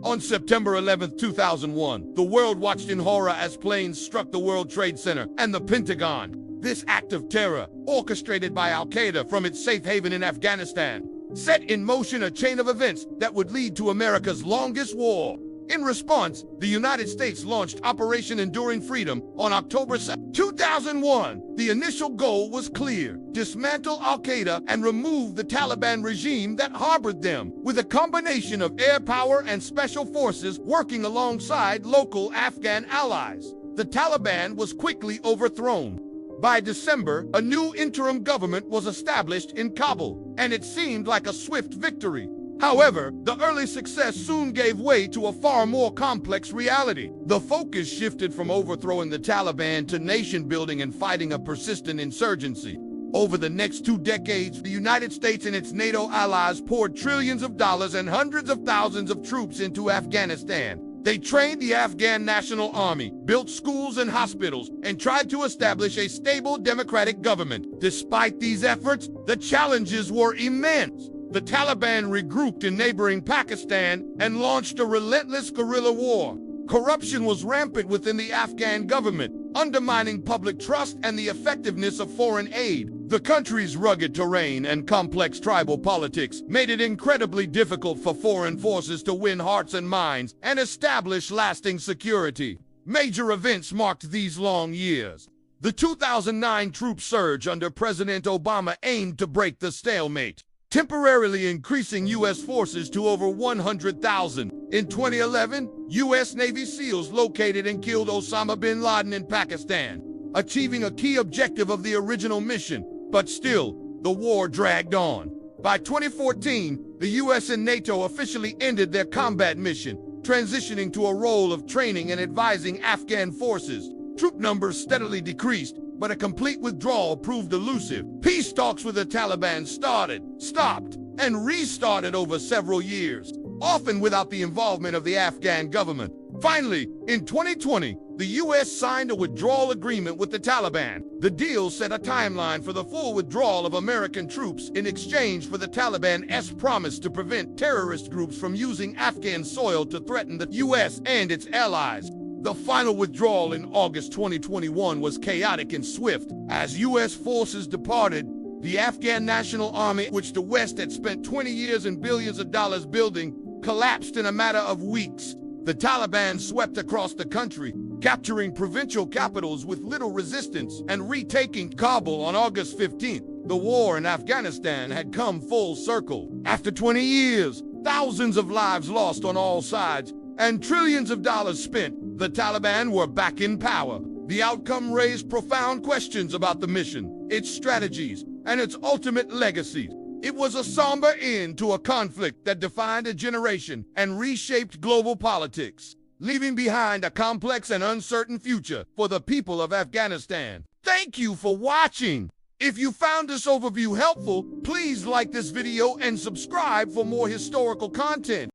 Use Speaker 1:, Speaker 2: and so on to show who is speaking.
Speaker 1: On September 11, 2001, the world watched in horror as planes struck the World Trade Center and the Pentagon. This act of terror, orchestrated by al-Qaeda from its safe haven in Afghanistan, set in motion a chain of events that would lead to America's longest war. In response, the United States launched Operation Enduring Freedom on October 7, 2001. The initial goal was clear: dismantle al-Qaeda and remove the Taliban regime that harbored them, with a combination of air power and special forces working alongside local Afghan allies. The Taliban was quickly overthrown. By December, a new interim government was established in Kabul, and it seemed like a swift victory. However, the early success soon gave way to a far more complex reality. The focus shifted from overthrowing the Taliban to nation-building and fighting a persistent insurgency. Over the next 2 decades, the United States and its NATO allies poured trillions of dollars and hundreds of thousands of troops into Afghanistan. They trained the Afghan National Army, built schools and hospitals, and tried to establish a stable democratic government. Despite these efforts, the challenges were immense. The Taliban regrouped in neighboring Pakistan and launched a relentless guerrilla war. Corruption was rampant within the Afghan government, undermining public trust and the effectiveness of foreign aid. The country's rugged terrain and complex tribal politics made it incredibly difficult for foreign forces to win hearts and minds and establish lasting security. Major events marked these long years. The 2009 troop surge under President Obama aimed to break the stalemate, temporarily increasing U.S. forces to over 100,000. In 2011, U.S. Navy SEALs located and killed Osama bin Laden in Pakistan, achieving a key objective of the original mission. But still, the war dragged on. By 2014, the U.S. and NATO officially ended their combat mission, transitioning to a role of training and advising Afghan forces. Troop numbers steadily decreased, but a complete withdrawal proved elusive. Peace talks with the Taliban started, stopped, and restarted over several years, often without the involvement of the Afghan government. Finally, in 2020, the U.S. signed a withdrawal agreement with the Taliban. The deal set a timeline for the full withdrawal of American troops in exchange for the Taliban's promise to prevent terrorist groups from using Afghan soil to threaten the U.S. and its allies. The final withdrawal in August 2021 was chaotic and swift. As U.S. forces departed, the Afghan National Army, which the West had spent 20 years and billions of dollars building, collapsed in a matter of weeks. The Taliban swept across the country, capturing provincial capitals with little resistance and retaking Kabul on August 15th. The war in Afghanistan had come full circle. After 20 years, thousands of lives lost on all sides, and trillions of dollars spent, the Taliban were back in power. The outcome raised profound questions about the mission, its strategies, and its ultimate legacy. It was a somber end to a conflict that defined a generation and reshaped global politics, leaving behind a complex and uncertain future for the people of Afghanistan. Thank you for watching. If you found this overview helpful, please like this video and subscribe for more historical content.